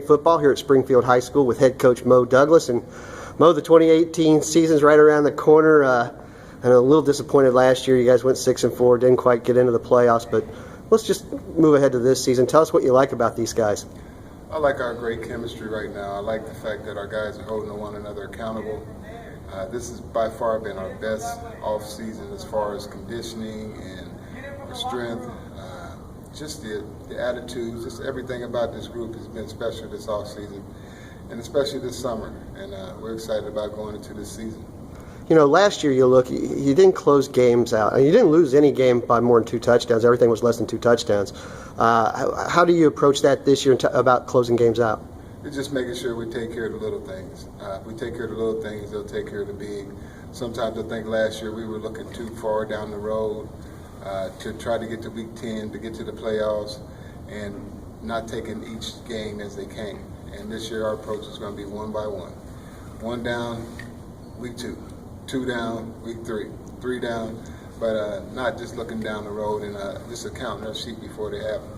Football here at Springfield High School with head coach Moe Douglass. And Moe, the 2018 season's right around the corner. I'm a little disappointed last year. You guys went 6-4, didn't quite get into the playoffs, but let's just move ahead to this season. Tell us what you like about these guys. I like our great chemistry right now. I like the fact that our guys are holding one another accountable. This has by far been our best off season as far as conditioning and our strength. Just the attitudes, just everything about this group has been special this off season, and especially this summer. And we're excited about going into this season. You know, last year you didn't close games out. You didn't lose any game by more than 2 touchdowns. Everything was less than 2 touchdowns. How do you approach that this year about closing games out? It's just making sure we take care of the little things. If we take care of the little things, they'll take care of the big. Sometimes I think last year we were looking too far down the road to try to get to week 10, to get to the playoffs, and not taking each game as they came. And this year our approach is going to be one by one. 1 down, week 2. 2 down, week 3. 3 down, but not just looking down the road and just counting their sheep before they happen.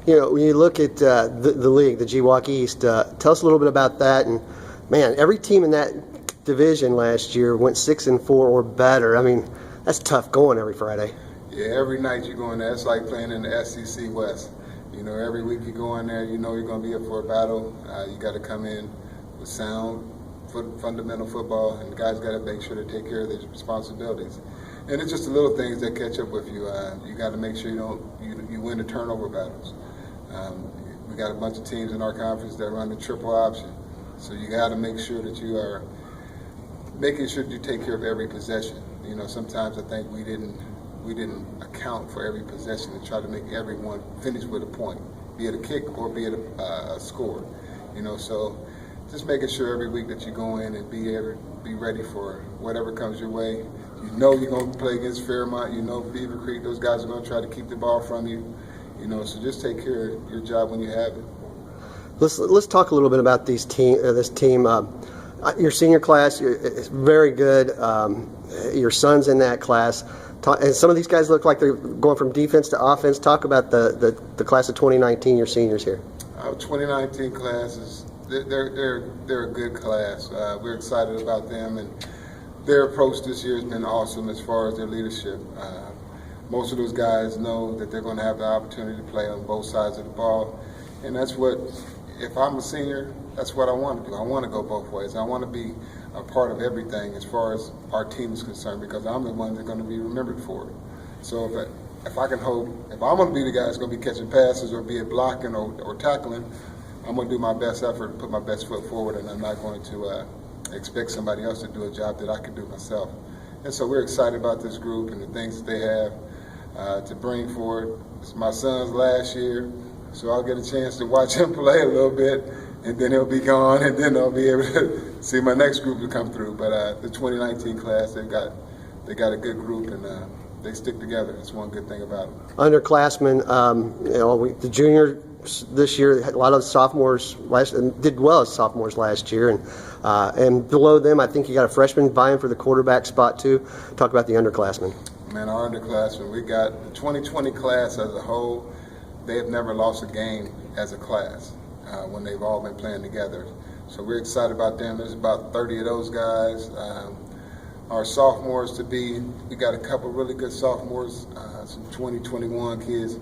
You know, when you look at the league, the GFL East, tell us a little bit about that. And man, every team in that division last year went 6-4 or better. I mean, that's tough going every Friday. Yeah, every night you go in there, it's like playing in the SEC West. You know, every week you go in there, you know you're going to be up for a battle. You got to come in with sound, fundamental football, and the guys got to make sure to take care of their responsibilities. And it's just the little things that catch up with you. You got to make sure you win the turnover battles. We got a bunch of teams in our conference that run the triple option, so you got to make sure that you are making sure that you take care of every possession. You know, sometimes I think we didn't account for every possession and try to make everyone finish with a point, be it a kick or be it a score. You know, so just making sure every week that you go in and be ready for whatever comes your way. You know you're going to play against Fairmont. You know Beaver Creek. Those guys are going to try to keep the ball from you. You know, so just take care of your job when you have it. Let's talk a little bit about this team. Your senior class is very good. Your son's in that class. And some of these guys look like they're going from defense to offense. Talk about the class of 2019, your seniors here. Our 2019 class they're a good class. We're excited about them, and their approach this year has been awesome as far as their leadership. Most of those guys know that they're going to have the opportunity to play on both sides of the ball, and that's what, if I'm a senior, that's what I want to do. I want to go both ways. I want to be a part of everything as far as our team is concerned, because I'm the one that's going to be remembered for it. So if I'm going to be the guy that's going to be catching passes or be it blocking or tackling, I'm going to do my best effort and put my best foot forward, and I'm not going to expect somebody else to do a job that I can do myself. And so we're excited about this group and the things that they have to bring forward. It's my son's last year, so I'll get a chance to watch him play a little bit, and then he'll be gone, and then I'll be able to see my next group to come through. But the 2019 class, they got a good group, and they stick together. That's one good thing about them. Underclassmen, the juniors this year, a lot of sophomores did well as sophomores last year, and below them, I think you got a freshman vying for the quarterback spot too. Talk about the underclassmen. Man, our underclassmen, we got the 2020 class as a whole. They have never lost a game as a class when they've all been playing together. So we're excited about them. There's about 30 of those guys. Our sophomores we got a couple really good sophomores, some 2021 kids.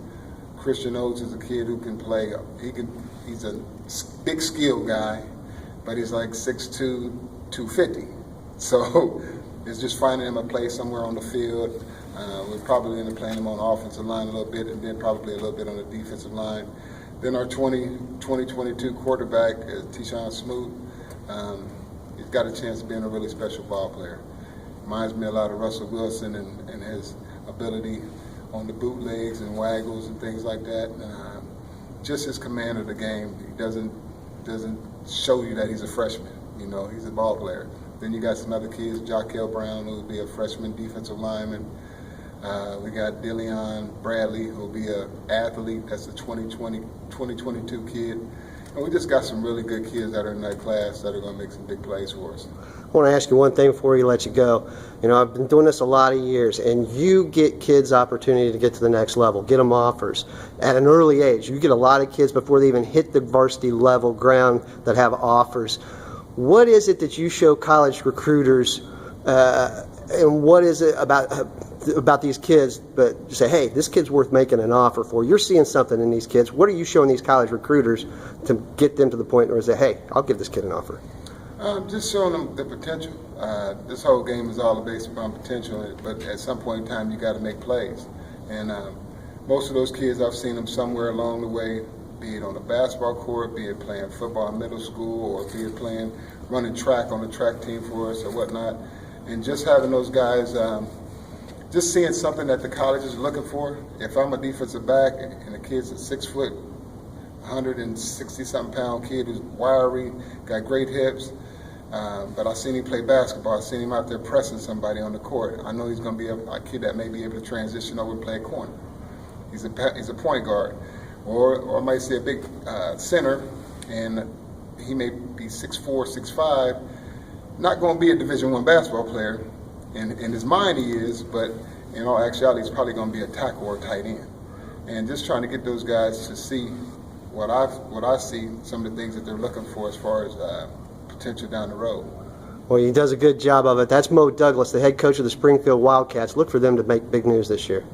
Christian Oates is a kid who can play. He's a big skill guy, but he's like 6'2", 250. So it's just finding him a place somewhere on the field. We're probably going to play him on the offensive line a little bit, and then probably a little bit on the defensive line. Then our 2022 quarterback is Tyshawn Smoot. He's got a chance of being a really special ball player. Reminds me a lot of Russell Wilson and his ability on the bootlegs and waggles and things like that. Just his command of the game. He doesn't show you that he's a freshman. You know, he's a ball player. Then you got some other kids, Jaquel Brown, who will be a freshman defensive lineman. We got Dillion Bradley, who will be an athlete. That's a 2022 kid. And we just got some really good kids that are in that class that are going to make some big plays for us. I want to ask you one thing before we let you go. You know, I've been doing this a lot of years, and you get kids opportunity to get to the next level, get them offers at an early age. You get a lot of kids before they even hit the varsity level ground that have offers. What is it that you show college recruiters, and what is it about these kids, but you say, hey, this kid's worth making an offer for? You're seeing something in these kids. What are you showing these college recruiters to get them to the point where they say, hey, I'll give this kid an offer? Just showing them the potential. This whole game is all based upon potential, but at some point in time, you got to make plays. And most of those kids, I've seen them somewhere along the way, be it on the basketball court, be it playing football in middle school, or be it running track on the track team for us or whatnot. And just having those guys, just seeing something that the college is looking for. If I'm a defensive back and the kid's a 6 foot, 160-something pound kid who's wiry, got great hips, but I've seen him play basketball. I've seen him out there pressing somebody on the court. I know he's going to be a kid that may be able to transition over and play a corner. He's a point guard. Or I might see a big center, and he may be 6'4", 6'5", not going to be a Division I basketball player. In his mind he is, but in all actuality he's probably going to be a tackle or a tight end. And just trying to get those guys to see what I see, some of the things that they're looking for as far as potential down the road. Well, he does a good job of it. That's Moe Douglass, the head coach of the Springfield Wildcats. Look for them to make big news this year.